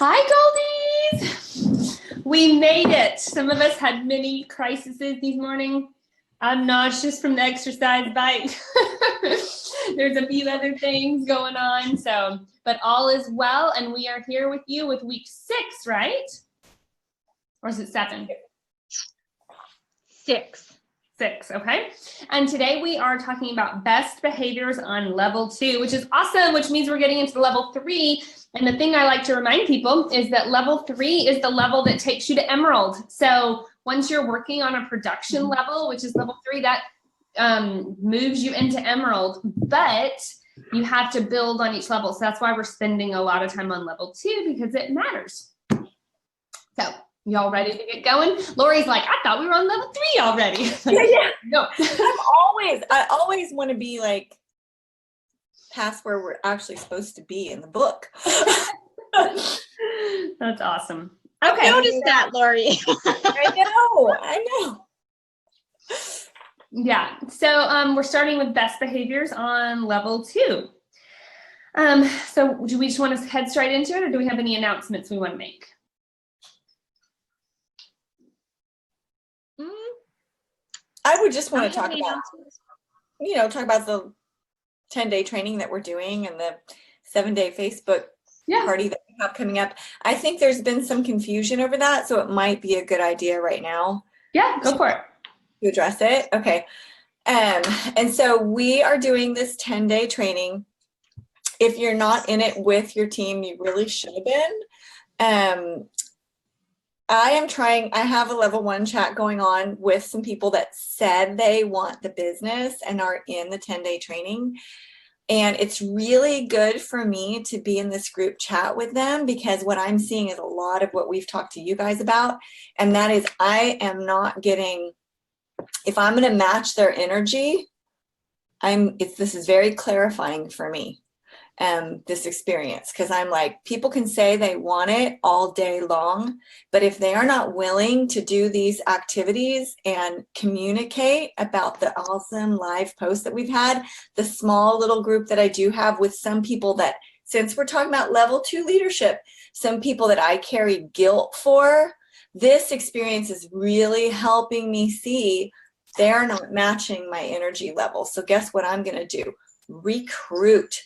Hi, Goldies! We made it. Some of us had mini crises this morning. I'm nauseous from the exercise bike. There's a few other things going on, but all is well, and we are here with you with week 6, right? Or is it 7? 6. 6, okay. And today we are talking about best behaviors on level 2, which is awesome, which means we're getting into level 3. And the thing I like to remind people is that level 3 is the level that takes you to Emerald. So once you're working on a production level, which is level 3, that moves you into Emerald, but you have to build on each level. So that's why we're spending a lot of time on level 2, because it matters. So y'all ready to get going? Lori's like, I thought we were on level 3 already. Yeah. No. I always want to be like past where we're actually supposed to be in the book. That's awesome. Okay. I noticed that, Lori. I know. Yeah. So we're starting with best behaviors on level 2. So do we just want to head straight into it, or do we have any announcements we want to make? I would just want to talk about the 10-day training that we're doing and the 7-day Facebook party that we have coming up. I think there's been some confusion over that, so it might be a good idea right now. Yeah, go for it. To address it. Okay. And so we are doing this 10-day training. If you're not in it with your team, you really should have been. I have a level 1 chat going on with some people that said they want the business and are in the 10-day training. And it's really good for me to be in this group chat with them, because what I'm seeing is a lot of what we've talked to you guys about. And that is, I am not getting, if I'm going to match their energy, this is very clarifying for me. This experience, because I'm like, people can say they want it all day long, but if they are not willing to do these activities and communicate about the awesome live posts that we've had, the small little group that I do have with some people that, since we're talking about level 2 leadership, some people that I carry guilt for, this experience is really helping me see they're not matching my energy level. So guess what I'm going to do? Recruit.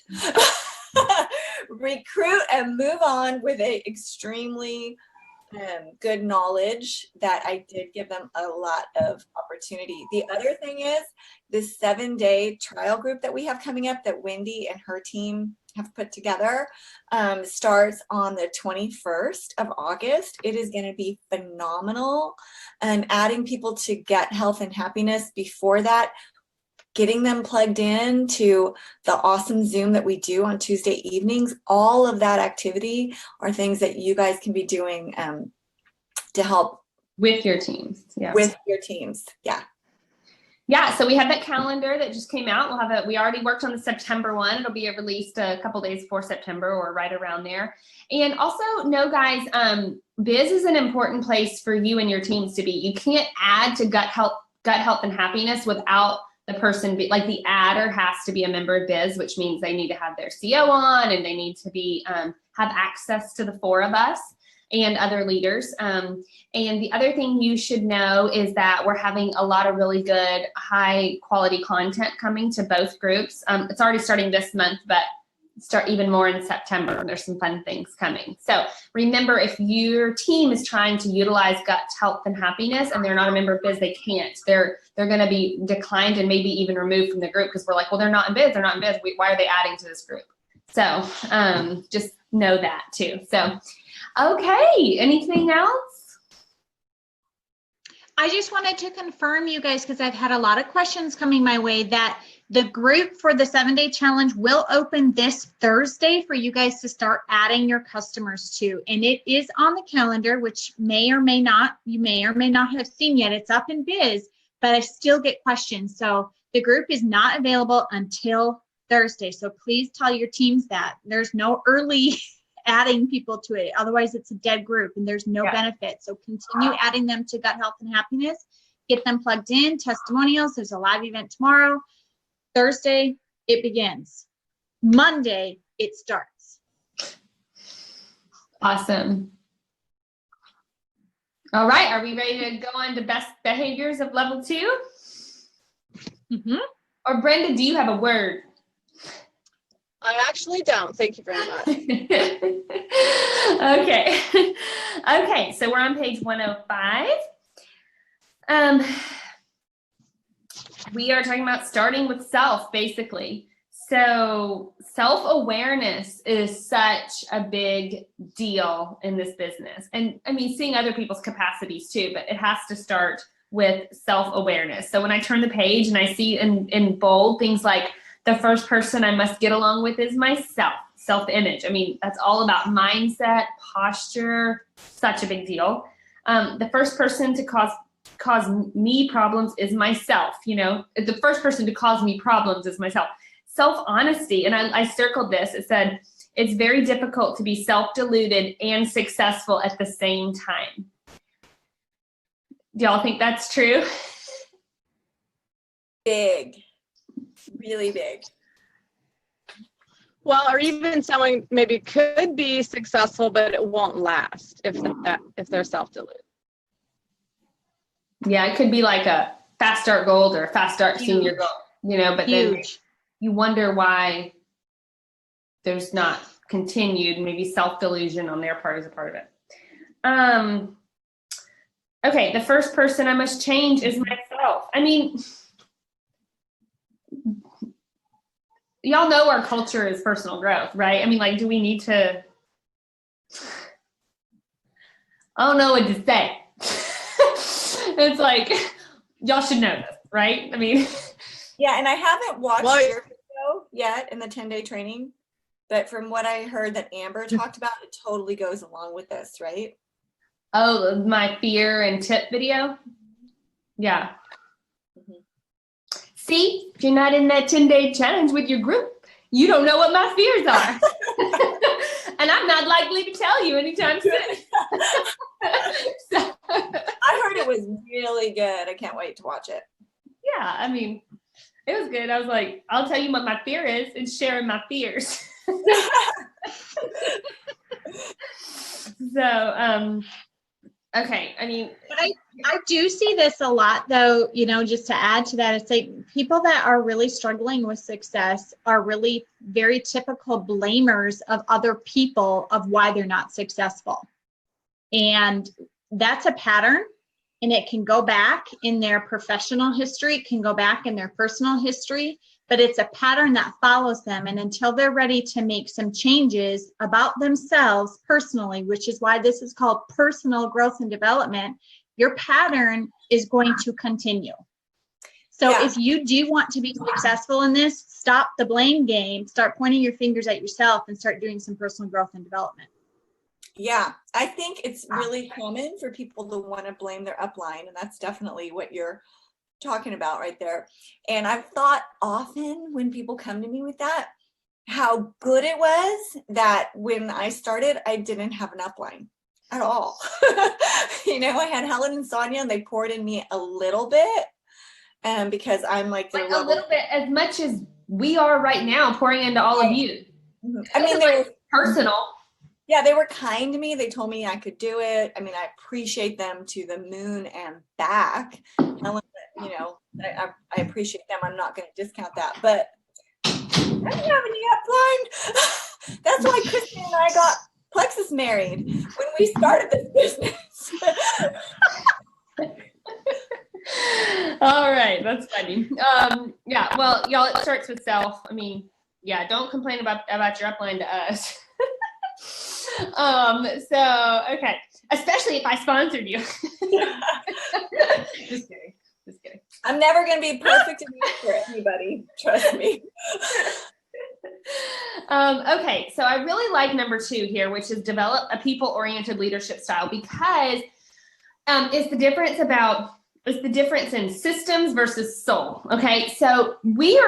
Recruit and move on with a extremely good knowledge that I did give them a lot of opportunity. The other thing is this 7-day trial group that we have coming up that Wendy and her team have put together starts on the 21st of August. It is going to be phenomenal. Adding people to Get Health and Happiness before that, getting them plugged in to the awesome Zoom that we do on Tuesday evenings, all of that activity are things that you guys can be doing to help with your teams. Yeah. With your teams. Yeah. Yeah. So we have that calendar that just came out. We already worked on the September one. It'll be released a couple days before September or right around there. And also know, guys, Biz is an important place for you and your teams to be. You can't add to Gut Health and Happiness without the person the adder has to be a member of Biz, which means they need to have their CO on, and they need to be have access to the 4 of us and other leaders. And the other thing you should know is that we're having a lot of really good, high quality content coming to both groups. It's already starting this month, but start even more in September. There's some fun things coming. So remember, if your team is trying to utilize Gut Health and Happiness and they're not a member of Biz, they can't. They're going to be declined and maybe even removed from the group, because we're like, well, they're not in Biz. They're not in Biz. Why are they adding to this group? So just know that too. So, okay. Anything else? I just wanted to confirm, you guys, because I've had a lot of questions coming my way, that the group for the 7-day challenge will open this Thursday for you guys to start adding your customers to. And it is on the calendar, which you may or may not have seen yet. It's up in Biz, but I still get questions. So the group is not available until Thursday. So please tell your teams that. There's no early adding people to it. Otherwise, it's a dead group and there's no benefit. So continue adding them to Gut Health and Happiness. Get them plugged in. Testimonials. There's a live event tomorrow. Thursday, it begins. Monday, it starts. Awesome. All right. Are we ready to go on to best behaviors of level 2? Mhm. Or Brenda, do you have a word? I actually don't. Thank you very much. Okay. Okay, so we're on page 105. We are talking about starting with self, basically. So self-awareness is such a big deal in this business. And I mean, seeing other people's capacities too, but it has to start with self-awareness. So when I turn the page and I see in bold things like the first person I must get along with is myself, self-image. I mean, that's all about mindset, posture, such a big deal. The first person to cause me problems is myself. You know, the first person to cause me problems is myself. Self-honesty, and I circled this. It said, it's very difficult to be self-deluded and successful at the same time. Do y'all think that's true? Big, really big. Well, or even someone maybe could be successful, but it won't last if they're self-deluded. Yeah, it could be like a fast start gold or a fast start senior gold, you know, but then you wonder why there's not continued, maybe self-delusion on their part is a part of it. Okay, the first person I must change is myself. I mean, y'all know our culture is personal growth, right? I mean, like, do we need to, I don't know what to say. It's like, y'all should know this, right? I mean. Yeah, and I haven't watched your video yet in the 10-day training, but from what I heard that Amber talked about, it totally goes along with this, right? Oh, my fear and tip video? Yeah. Mhm. See, if you're not in that 10-day challenge with your group, you don't know what my fears are. And I'm not likely to tell you anytime soon. So, I heard it was really good. I can't wait to watch it. yeah, I mean, it was good. I was like, I'll tell you what my fear is and sharing my fears. So, okay, I mean. But I do see this a lot though, you know, just to add to that, it's like people that are really struggling with success are really very typical blamers of other people of why they're not successful. And that's a pattern, and it can go back in their professional history, it can go back in their personal history, but it's a pattern that follows them. And until they're ready to make some changes about themselves personally, which is why this is called personal growth and development, your pattern is going to continue. So if you do want to be successful in this, stop the blame game, start pointing your fingers at yourself and start doing some personal growth and development. Yeah, I think it's really common for people to want to blame their upline, and that's definitely what you're talking about right there. And I've thought often when people come to me with that, how good it was that when I started, I didn't have an upline at all. You know, I had Helen and Sonia, and they poured in me a little bit, because I'm like a little bit, as much as we are right now, pouring into all of you. I mean, they were personal. Yeah, they were kind to me. They told me I could do it. I mean, I appreciate them to the moon and back. Helen, you know, I appreciate them. I'm not going to discount that, but I didn't have any upline. That's why Kristen and I got Plexus married when we started this business. All right, that's funny. Yeah, well, y'all, it starts with self. I mean, yeah, don't complain about your upline to us. So okay, especially if I sponsored you. Just kidding. I'm never going to be perfect enough for anybody. Trust me. Okay, so I really like number 2 here, which is develop a people-oriented leadership style, because it's the difference in systems versus soul. Okay, so we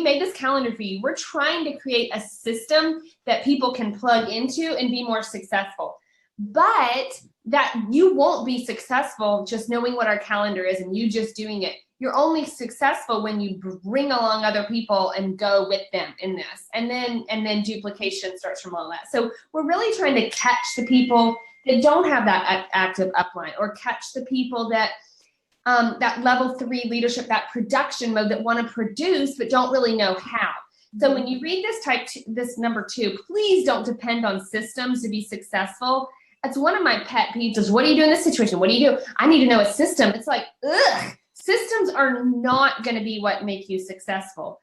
made this calendar for you. We're trying to create a system that people can plug into and be more successful. But that you won't be successful just knowing what our calendar is and you just doing it. You're only successful when you bring along other people and go with them in this. And then duplication starts from all that. So we're really trying to catch the people that don't have that active upline, or catch the people that that level 3 leadership, that production mode, that want to produce but don't really know how. So when you read this number 2, please don't depend on systems to be successful. That's one of my pet peeves is, what do you do in this situation? What do you do? I need to know a system. It's like, ugh, systems are not going to be what make you successful.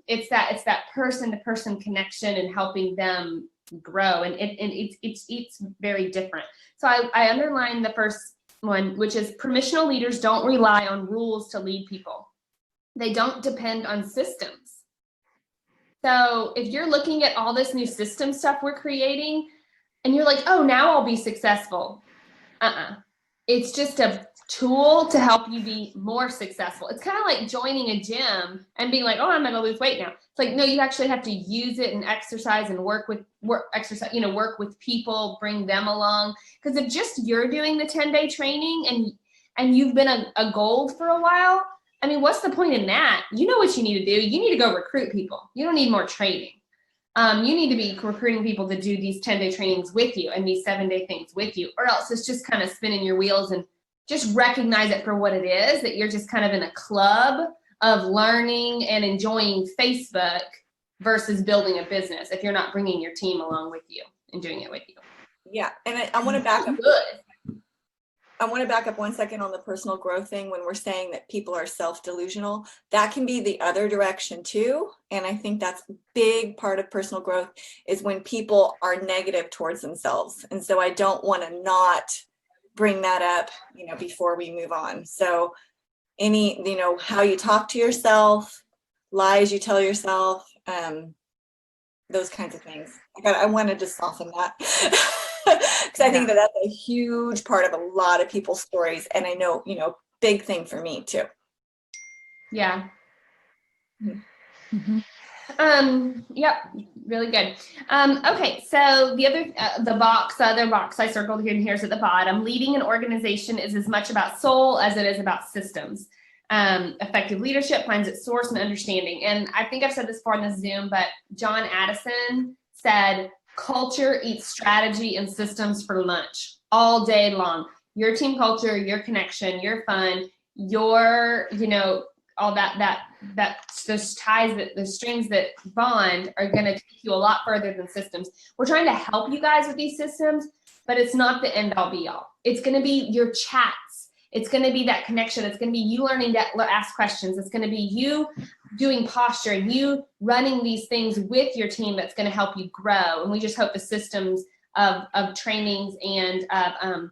It's that person-to-person connection and helping them grow. And it's very different. So I underlined the first one, which is permissional leaders don't rely on rules to lead people. They don't depend on systems. So if you're looking at all this new system stuff we're creating and you're like, oh, now I'll be successful. It's just a tool to help you be more successful. It's kind of like joining a gym and being like, oh, I'm going to lose weight now. It's like, no, you actually have to use it and exercise and work with people, bring them along. Because if just you're doing the 10-day training and you've been a gold for a while, I mean, what's the point in that? You know what you need to do. You need to go recruit people. You don't need more training. You need to be recruiting people to do these 10-day trainings with you and these 7-day things with you, or else it's just kind of spinning your wheels. And just recognize it for what it is, that you're just kind of in a club of learning and enjoying Facebook versus building a business if you're not bringing your team along with you and doing it with you. Yeah, and I want to back up. Good. I want to back up 1 second on the personal growth thing. When we're saying that people are self-delusional, that can be the other direction too. And I think that's a big part of personal growth is when people are negative towards themselves. And so I don't want to not bring that up, before we move on. So how you talk to yourself, lies you tell yourself, those kinds of things. I wanted to soften that because I think that that's a huge part of a lot of people's stories. And I know, big thing for me too. Yeah. Mm-hmm. Yep, really good. Okay, so the other box I circled here and here's at the bottom. Leading an organization is as much about soul as it is about systems. Effective leadership finds its source in understanding. And I think I've said this before in the Zoom, but John Addison said, culture eats strategy and systems for lunch all day long. Your team culture, your connection, your fun, your, all those ties, the strings that bond are going to take you a lot further than systems. We're trying to help you guys with these systems, but it's not the end all be all. It's going to be your chats. It's going to be that connection. It's going to be you learning to ask questions. It's going to be you doing posture and you running these things with your team that's going to help you grow. And we just hope the systems of trainings and of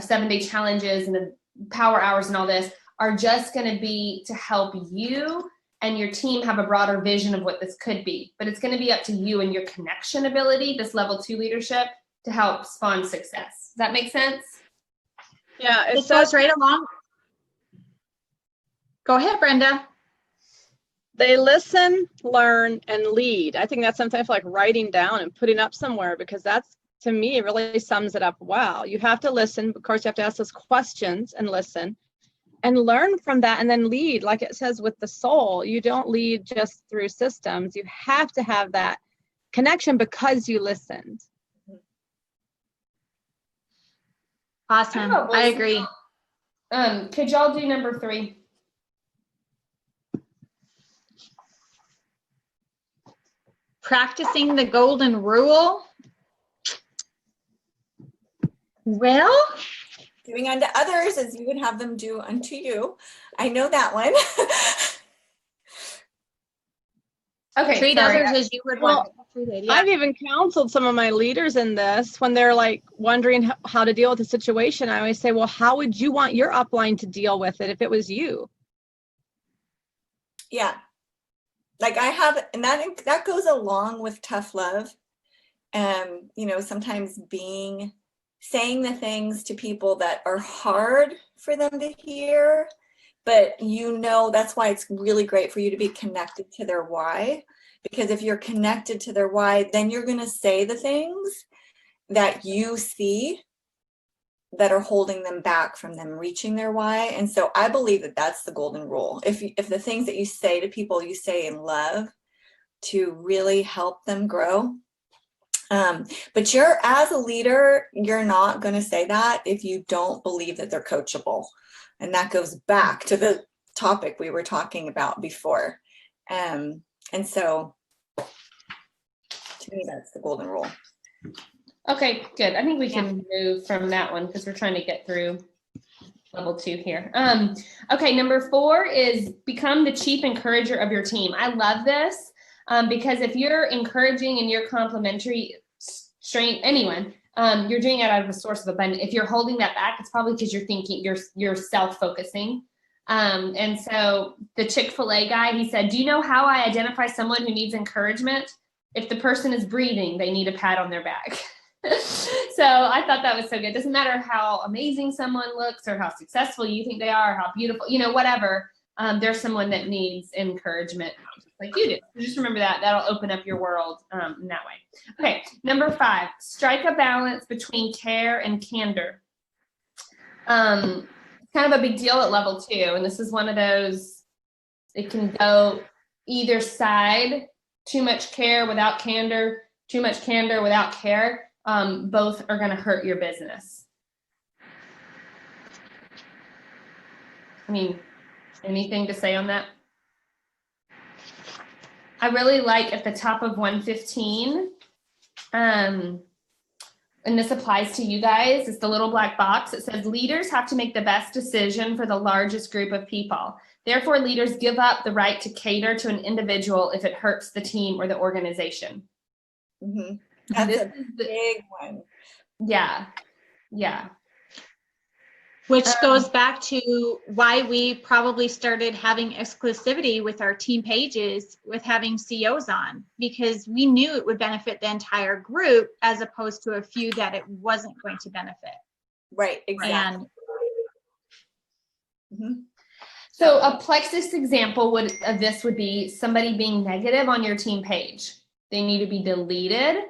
7-day challenges and the power hours and all this are just going to be to help you and your team have a broader vision of what this could be. But it's going to be up to you and your connection ability, this level 2 leadership, to help spawn success. Does that make sense? Yeah, It goes right along. Go ahead, Brenda. They listen, learn, and lead. I think that's something I feel like writing down and putting up somewhere, because that's, to me, it really sums it up well. You have to listen. Of course, you have to ask those questions and listen and learn from that, and then lead. Like it says with the soul, you don't lead just through systems. You have to have that connection because you listened. Awesome. I agree. Could y'all do number 3? Practicing the golden rule. Well, Doing unto others as you would have them do unto you. I know that one. Okay. treat sorry. others as you would Well, want to be treated. Yeah. I've even counseled some of my leaders in this when they're like wondering how to deal with the situation. I always say, well, how would you want your upline to deal with it if it was you? Yeah. Like I have, and that goes along with tough love. Sometimes saying the things to people that are hard for them to hear, but that's why it's really great for you to be connected to their why. Because if you're connected to their why, then you're going to say the things that you see that are holding them back from them reaching their why. And so I believe that that's the golden rule. If the things that you say to people, you say in love to really help them grow. But as a leader, you're not going to say that if you don't believe that they're coachable. And that goes back to the topic we were talking about before. And so to me, that's the golden rule. Okay, good. I think we can move from that one because we're trying to get through level 2 here. Okay, number 4 is become the chief encourager of your team. I love this because if you're encouraging and you're complimentary, anyone, you're doing it out of a source of abundance. If you're holding that back, it's probably because you're thinking you're self-focusing. And so the Chick-fil-A guy, he said, do you know how I identify someone who needs encouragement? If the person is breathing, they need a pat on their back. So I thought that was so good. It doesn't matter how amazing someone looks or how successful you think they are, or how beautiful, whatever. There's someone that needs encouragement like you do. So just remember that. That'll open up your world in that way. Okay, number 5, strike a balance between care and candor. Kind of a big deal at level 2. And this is one of those, it can go either side, too much care without candor, too much candor without care. Both are going to hurt your business. I mean, anything to say on that? I really like at the top of 115, and this applies to you guys, it's the little black box. It says leaders have to make the best decision for the largest group of people. Therefore, leaders give up the right to cater to an individual if it hurts the team or the organization. Mm-hmm. That's a big one. Yeah. Which goes back to why we probably started having exclusivity with our team pages with having CEOs on, because we knew it would benefit the entire group as opposed to a few that it wasn't going to benefit. Right, exactly. So a Plexus example of this would be somebody being negative on your team page. They need to be deleted,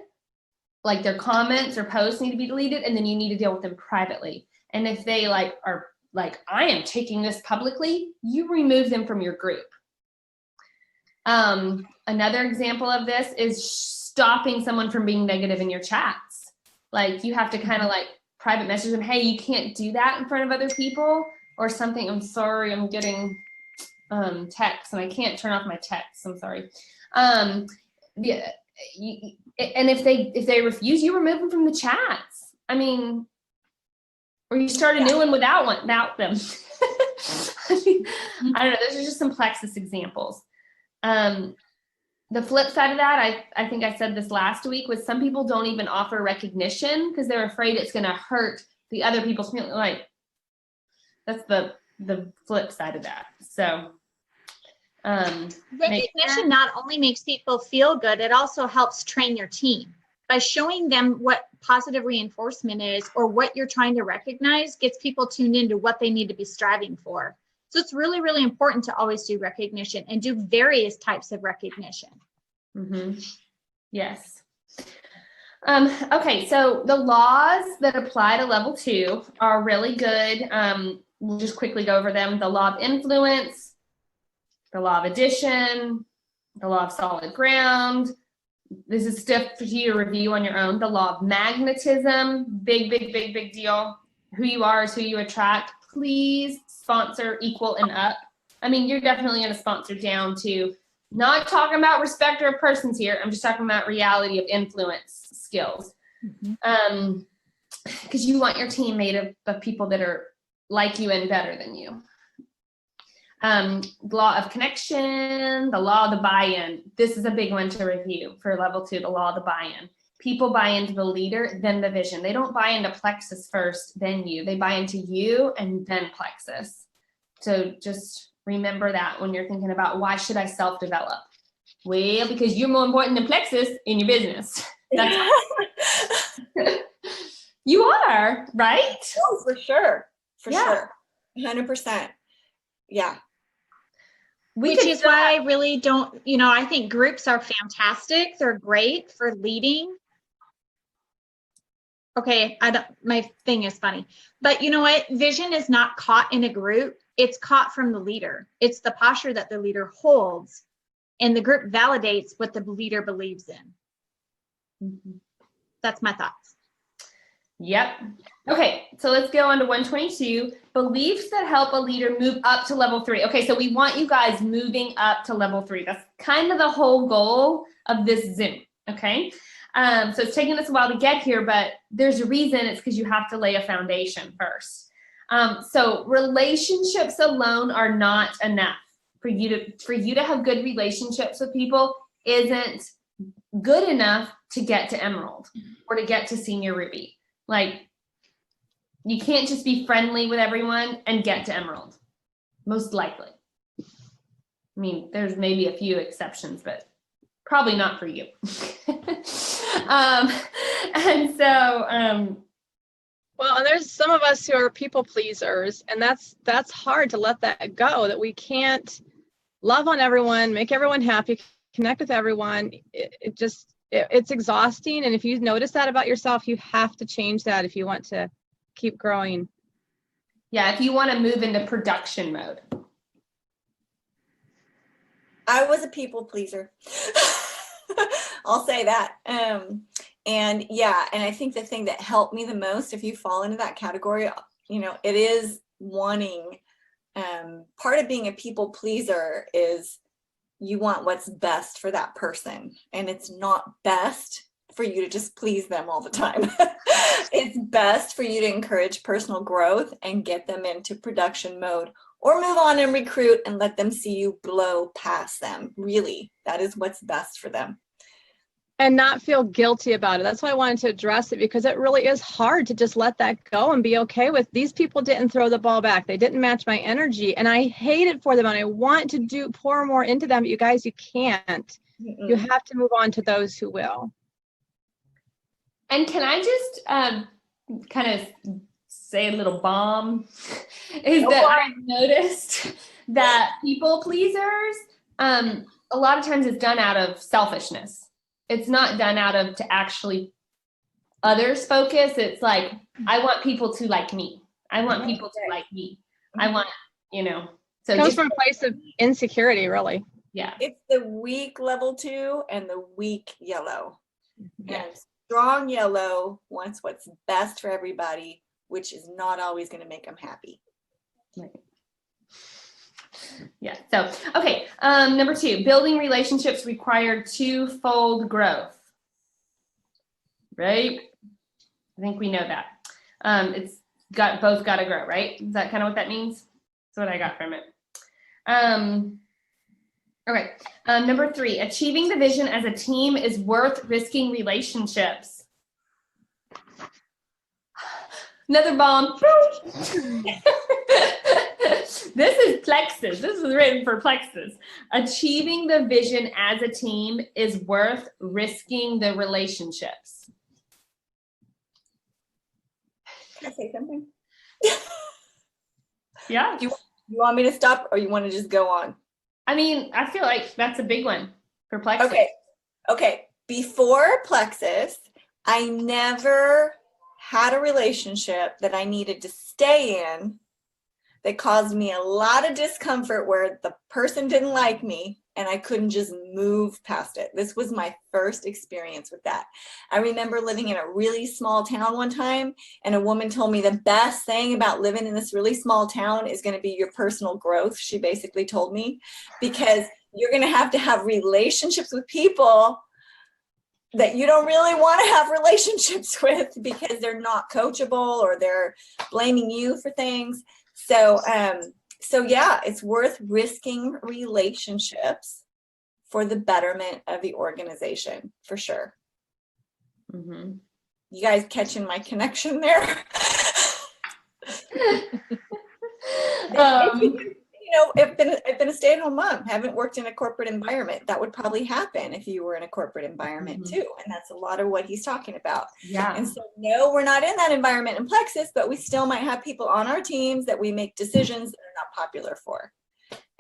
like their comments or posts need to be deleted, and then you need to deal with them privately. And if they are like, I am taking this publicly, you remove them from your group. Another example of this is stopping someone from being negative in your chats. Like you have to kind of private message them, hey, you can't do that in front of other people or something. I'm sorry, I'm getting texts and I can't turn off my texts. I'm sorry. And if they refuse, you remove them from the chats. I mean, or you start a new one without them. I don't know. Those are just some Plexus examples. The flip side of that, I think I said this last week, was some people don't even offer recognition because they're afraid it's going to hurt the other people's feelings. Like that's the flip side of that. So recognition not only makes people feel good, it also helps train your team. By showing them what positive reinforcement is or what you're trying to recognize gets people tuned into what they need to be striving for. So it's really, really important to always do recognition and do various types of recognition. Mm-hmm. Yes. Okay, so the laws that apply to level 2 are really good. We'll just quickly go over them. The law of influence, the law of addition, the law of solid ground. This is stuff for you to review on your own. The law of magnetism, big deal. Who you are is who you attract. Please sponsor equal and up. I mean, you're definitely going to sponsor down to, not talking about respecter of persons here. I'm just talking about reality of influence skills. Because you want your team made of people that are like you and better than you. The law of connection, the law of the buy-in. This is a big one to review for level 2, the law of the buy-in. People buy into the leader, then the vision. They don't buy into Plexus first, then you. They buy into you and then Plexus. So just remember that when you're thinking about why should I self-develop? Well, because you're more important than Plexus in your business. That's you are, right? Oh, for sure. For Yeah. sure. 100%. Yeah. Which is why I really don't, I think groups are fantastic. They're great for leading. Okay, my thing is funny, but you know what? Vision is not caught in a group. It's caught from the leader. It's the posture that the leader holds, and the group validates what the leader believes in. That's my thoughts. Yep. Okay, so let's go on to 122. Beliefs that help a leader move up to level 3. Okay, so we want you guys moving up to level 3. That's kind of the whole goal of this Zoom, okay? So it's taking us a while to get here, but there's a reason. It's because you have to lay a foundation first. So relationships alone are not enough. For you to have good relationships with people isn't good enough to get to Emerald or to get to Senior Ruby. Like, you can't just be friendly with everyone and get to Emerald, most likely. I mean, there's maybe a few exceptions, but probably not for you. Well, and there's some of us who are people pleasers, and that's hard to let that go, that we can't love on everyone, make everyone happy, connect with everyone. It's exhausting. And if you notice that about yourself, you have to change that if you want to keep growing. Yeah, if you want to move into production mode. I was a people pleaser. I'll say that. And yeah, and I think the thing that helped me the most, if you fall into that category, you know, it is wanting, part of being a people pleaser is you want what's best for that person. And it's not best for you to just please them all the time. It's best for you to encourage personal growth and get them into production mode, or move on and recruit and let them see you blow past them. Really, that is what's best for them. And not feel guilty about it. That's why I wanted to address it, because it really is hard to just let that go and be okay with, these people didn't throw the ball back. They didn't match my energy, and I hate it for them, and I want to pour more into them. But you guys, you can't. You have to move on to those who will. And can I just kind of say a little bomb? Is that I've noticed that people pleasers, a lot of times it's done out of selfishness. It's not done out of to actually others focus. It's like, I want people to like me. I want people to like me. I want, you know. So it comes from a place of insecurity, really. Yeah. It's the weak level 2 and the weak yellow. Yeah. And strong yellow wants what's best for everybody, which is not always going to make them happy. Right. Yeah. So, okay. Number 2, building relationships require twofold growth. Right? I think we know that. It's both got to grow, right? Is that kind of what that means? That's what I got from it. Okay. Number 3, achieving the vision as a team is worth risking relationships. Another bomb. This is Plexus. This is written for Plexus. Achieving the vision as a team is worth risking the relationships. Can I say something? Yeah. You want me to stop, or you want to just go on? I mean, I feel like that's a big one for Plexus. Okay. Before Plexus, I never had a relationship that I needed to stay in that caused me a lot of discomfort, where the person didn't like me and I couldn't just move past it. This was my first experience with that. I remember living in a really small town one time, and a woman told me the best thing about living in this really small town is going to be your personal growth. She basically told me, because you're going to have relationships with people that you don't really want to have relationships with, because they're not coachable or they're blaming you for things. So yeah, it's worth risking relationships for the betterment of the organization, for sure. Mm-hmm. You guys catching my connection there? I've been a stay-at-home mom, haven't worked in a corporate environment. That would probably happen if you were in a corporate environment too. And that's a lot of what he's talking about. Yeah. And so, no, we're not in that environment in Plexus, but we still might have people on our teams that we make decisions that are not popular for.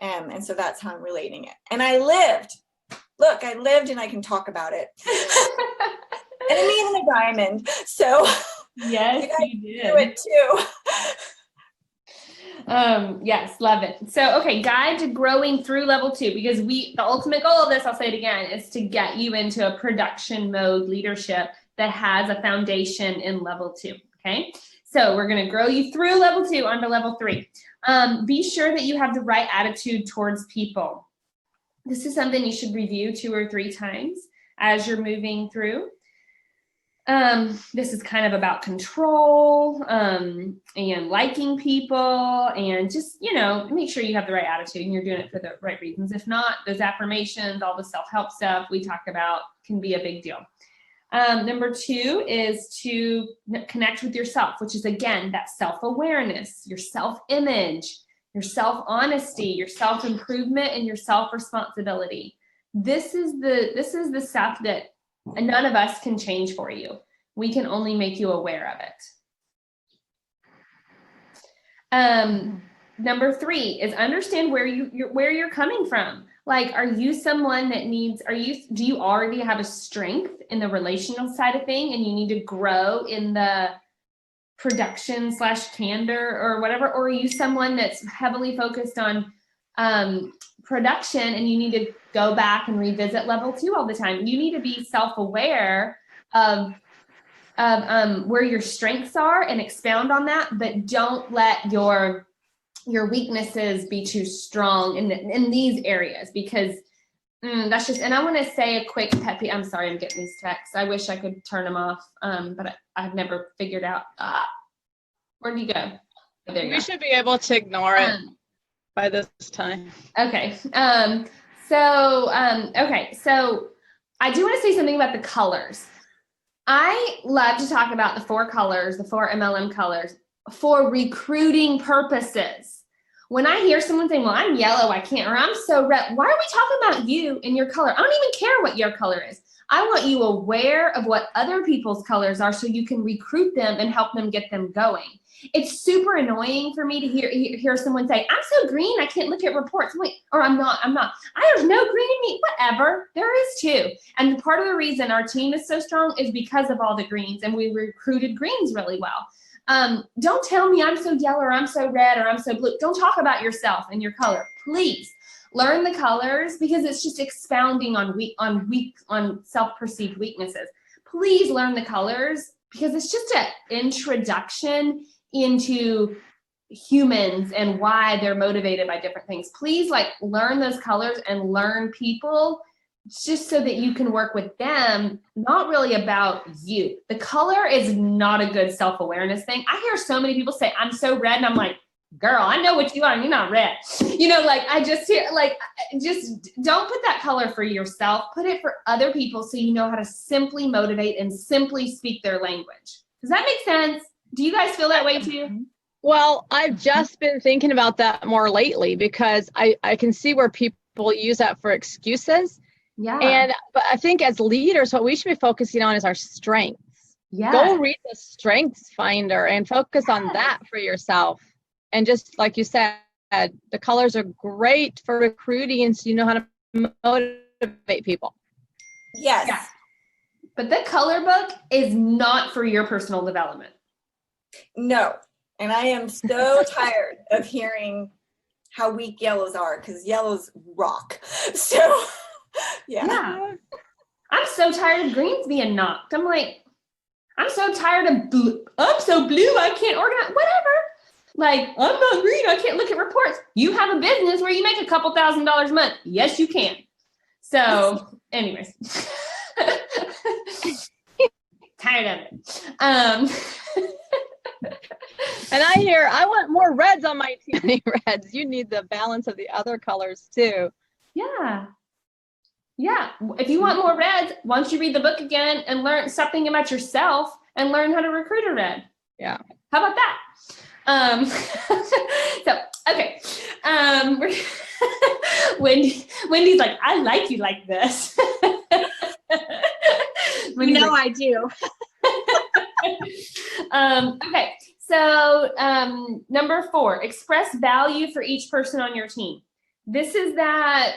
And so that's how I'm relating it. And I lived and I can talk about it. And I mean, in a diamond. So Yes, guys you do did. it too. Yes, love it. So, okay, guide to growing through level 2, because the ultimate goal of this, I'll say it again, is to get you into a production mode leadership that has a foundation in level 2. Okay. So we're going to grow you through level 2 onto level 3. Be sure that you have the right attitude towards people. This is something you should review 2 or 3 times as you're moving through. This is kind of about control, and liking people, and just, make sure you have the right attitude and you're doing it for the right reasons. If not, those affirmations, all the self-help stuff we talk about can be a big deal. Number 2 is to connect with yourself, which is, again, that self-awareness, your self-image, your self-honesty, your self-improvement, and your self-responsibility. This is the stuff that none of us can change for you. We can only make you aware of it. Number 3 is understand where you're coming from. Like, are you someone that do you already have a strength in the relational side of thing and you need to grow in the production / candor or whatever? Or are you someone that's heavily focused on production and you need to go back and revisit level 2 all the time? You need to be self-aware of where your strengths are and expound on that, but don't let your weaknesses be too strong in these areas, because that's just, and I want to say a quick pet peeve. I'm sorry, I'm getting these texts. I wish I could turn them off, but I've never figured out. Where'd you go? Oh, there you We go. should be able to ignore it by this time. Okay. Okay. So I do want to say something about the colors. I love to talk about the 4 colors, the 4 MLM colors, for recruiting purposes. When I hear someone saying, well, I'm yellow, I can't, or I'm so red, why are we talking about you and your color? I don't even care what your color is. I want you aware of what other people's colors are so you can recruit them and help them get them going. It's super annoying for me to hear someone say, I'm so green, I can't look at reports. Wait, or I'm not. There's no green in me. Whatever, there is too. And part of the reason our team is so strong is because of all the greens, and we recruited greens really well. Don't tell me I'm so yellow or I'm so red or I'm so blue. Don't talk about yourself and your color. Please learn the colors, because it's just expounding on self-perceived weaknesses. Please learn the colors, because it's just an introduction into humans and why they're motivated by different things. Please learn those colors and learn people, just so that you can work with them, not really about you. The color is not a good self-awareness thing. I hear so many people say, I'm so red, and I'm like, girl, I know what you are, and you're not red. I just hear, just don't put that color for yourself. Put it for other people so you know how to simply motivate and simply speak their language. Does that make sense? Do you guys feel that way too? Well, I've just been thinking about that more lately, because I can see where people use that for excuses. Yeah. But I think as leaders, what we should be focusing on is our strengths. Yeah. Go read the Strengths Finder and focus on that for yourself. And just like you said, the colors are great for recruiting, and so you know how to motivate people. Yes. Yeah. But the color book is not for your personal development. No. And I am so tired of hearing how weak yellows are, because yellows rock. So, yeah. I'm so tired of greens being knocked. I'm like, I'm so tired of blue. I'm so blue, I can't organize. Whatever. I'm not green, I can't look at reports. You have a business where you make a couple $1,000s a month. Yes, you can. So, anyways. Tired of it. And I want more reds on my team. Reds. You need the balance of the other colors too. Yeah. If you want more reds, why don't you read the book again and learn something about yourself and learn how to recruit a red? Yeah. How about that? So, okay. Wendy's like, I like you like this. I do. Okay. So, number 4, express value for each person on your team. This is that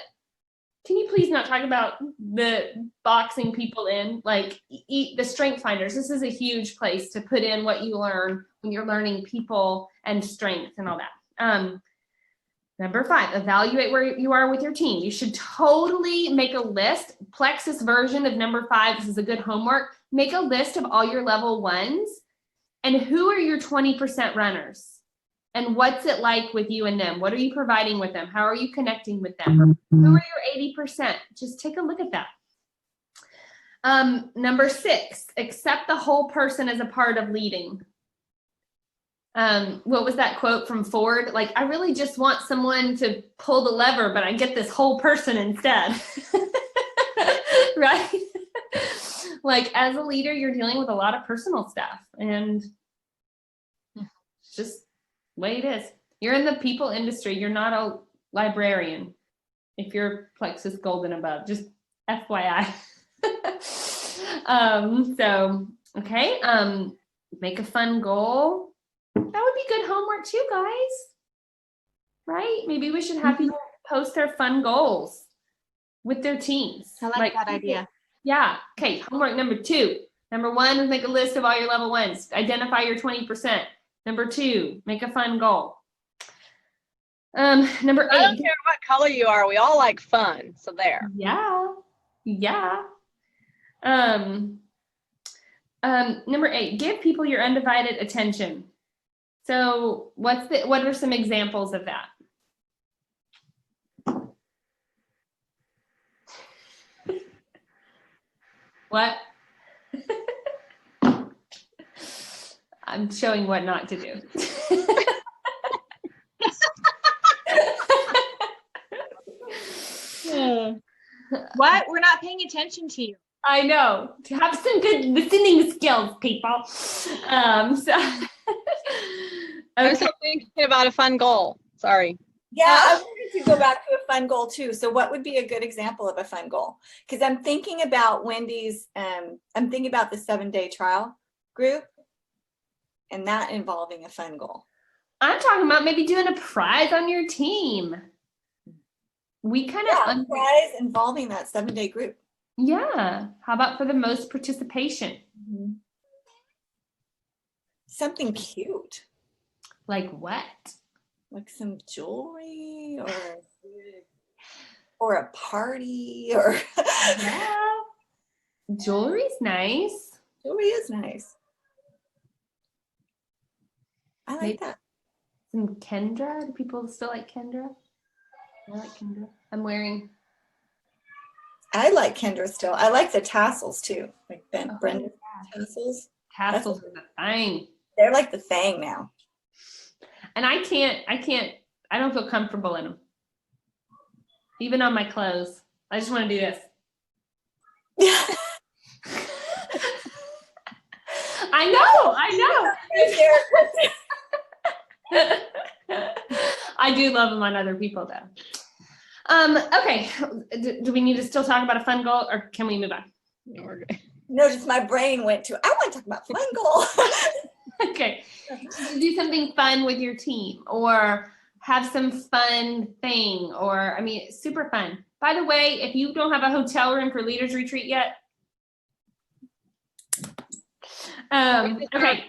can you please not talk about the boxing people in, like the strength finders? This is a huge place to put in what you learn when you're learning people and strength and all that. Number 5, evaluate where you are with your team. You should totally make a list. Plexus version of number 5, this is a good homework. Make a list of all your level 1s and who are your 20% runners. And what's it like with you and them? What are you providing with them? How are you connecting with them? Who are your 80%? Just take a look at that. Number 6, accept the whole person as a part of leading. What was that quote from Ford? Like, I really just want someone to pull the lever, but I get this whole person instead. Right? Like, as a leader, you're dealing with a lot of personal stuff, and it's just the way it is. You're in the people industry. You're not a librarian if you're Plexus Gold and above, just FYI. Okay. Make a fun goal. That would be good homework too, guys. Right? Maybe we should have people post their fun goals with their teams. I like that idea. Yeah. Okay. Homework number 2. Number 1 is make a list of all your level 1s. Identify your 20%. Number 2, make a fun goal. Number 8. I don't care what color you are. We all like fun. So there. Yeah. Yeah. Number 8, give people your undivided attention. So what are some examples of that? What? I'm showing what not to do. What? We're not paying attention to you. I know. To have some good listening skills, people. I was thinking about a fun goal. Sorry. Yeah, I wanted to go back to a fun goal too. So what would be a good example of a fun goal? Because I'm thinking about Wendy's, I'm thinking about the 7-day trial group and that involving a fun goal. I'm talking about maybe doing a prize on your team. We kind of a prize involving that 7-day group. Yeah. How about for the most participation? Something cute. Like what? Like some jewelry or a party or Yeah. Jewelry's nice. Jewelry is nice. I like Maybe that. some Kendra. Do people still like Kendra? I like Kendra. I'm wearing. I like Kendra still. I like the tassels too. Like Brenda's tassels. Tassels are the thing. They're like the thing now. And I don't feel comfortable in them. Even on my clothes. I just want to do this. I know. I do love them on other people though. Okay. Do we need to still talk about a fun goal or can we move on? No, just my brain went to, I want to talk about fun goal. Okay. Do something fun with your team or have some fun thing or, super fun. By the way, if you don't have a hotel room for Leaders Retreat yet, okay,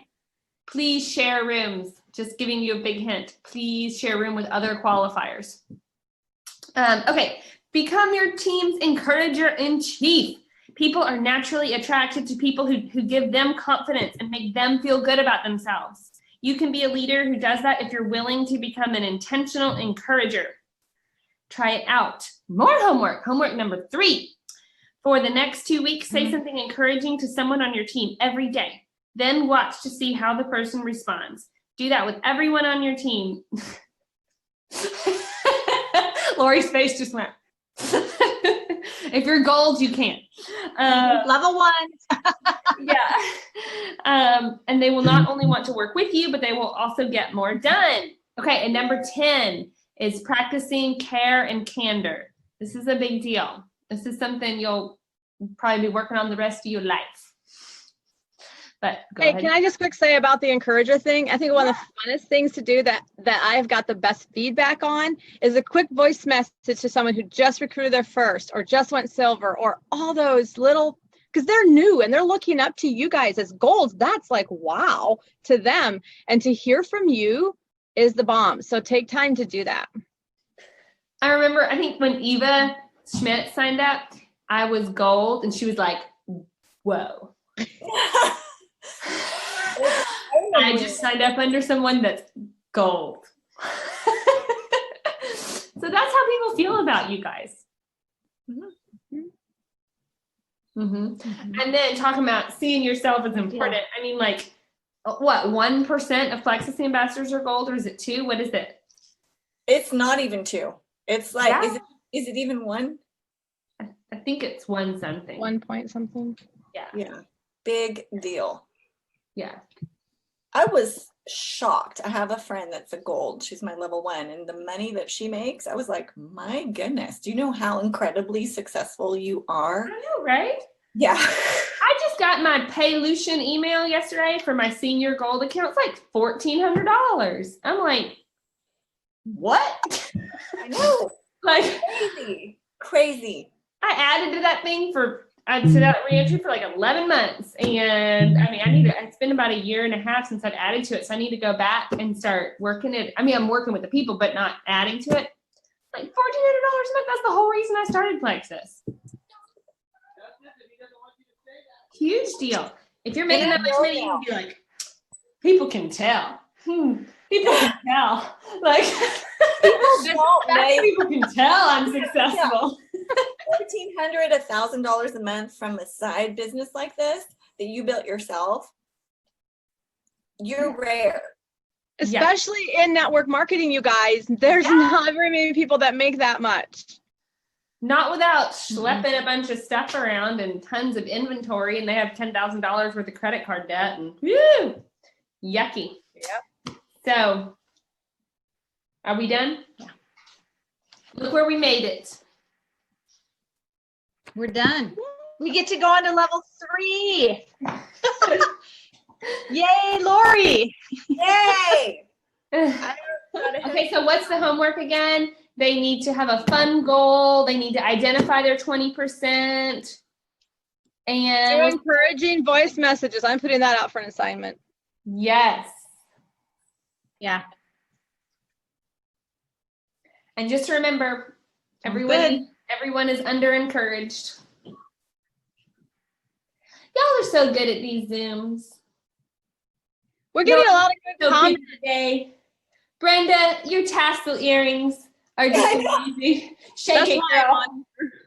please share rooms. Just giving you a big hint. Please share room with other qualifiers. Okay, become your team's encourager in chief. People are naturally attracted to people who give them confidence and make them feel good about themselves. You can be a leader who does that if you're willing to become an intentional encourager. Try it out. More homework. Homework number 3. For the next 2 weeks, say something encouraging to someone on your team every day. Then watch to see how the person responds. Do that with everyone on your team. Lori's face just went. If you're gold, you can. Level 1. Yeah. And they will not only want to work with you, but they will also get more done. Okay. And number 10 is practicing care and candor. This is a big deal. This is something you'll probably be working on the rest of your life. But go ahead. Can I just quick say about the encourager thing? I think one of the funnest things to do that that I've got the best feedback on is a quick voice message to someone who just recruited their first or just went silver or all those little, because they're new and they're looking up to you guys as golds. That's like, wow to them. And to hear from you is the bomb. So take time to do that. I remember, I think when Eva Schmidt signed up, I was gold and she was like, whoa. I just signed up under someone that's gold. So that's how people feel about you guys. And then talking about seeing yourself as important. I mean, like, what, 1% of Plexus ambassadors are gold, or is it 2? What is it? It's not even 2. It's like, Yeah. is it even 1? I think it's 1 something. 1 point something. Yeah. Big deal. Yeah. I was shocked. I have a friend that's a gold. She's my level 1, and the money that she makes, I was like, my goodness, do you know how incredibly successful you are? I know, right? Yeah. I just got my Paylution email yesterday for my senior gold account. It's like $1,400. I'm like, what? I know. Like, Crazy. I added to that thing I'd set out reentry for like 11 months. And I mean, it's been about 1.5 years since I'd added to it. So I need to go back and start working it. I mean, I'm working with the people, but not adding to it. Like $1,400 a month. That's the whole reason I started Plexus. Huge deal. If you're making that much money, you can be like, people can tell. People can tell. Like, people can tell I'm successful. $1,400, $1,000 a month from a side business like this that you built yourself. You're rare. Especially in network marketing, you guys. There's not very many people that make that much. Not without schlepping a bunch of stuff around and tons of inventory, and they have $10,000 worth of credit card debt, and woo, yucky. Yep. So, are we done? Yeah. Look where we made it. We're done. We get to go on to level 3. Yay, Lori. Yay! Okay, so what's the homework again? They need to have a fun goal. They need to identify their 20%. Do And encouraging voice messages. I'm putting that out for an assignment. yes. Yeah. And just remember, everyone is under encouraged. Y'all are so good at these Zooms. We're getting a lot of good So comments. good today. Brenda, your tassel earrings are just amazing. Shake That's it, why I'm girl. on.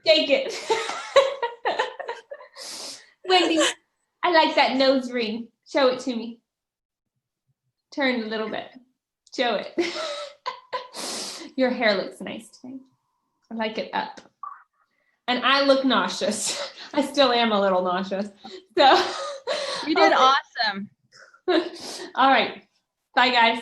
Shake it. Wendy, I like that nose ring. Show it to me. Turn a little bit. Show it. Your hair looks nice today. I like it up. And I look nauseous. I still am a little nauseous. So You did awesome. all right. Bye, guys.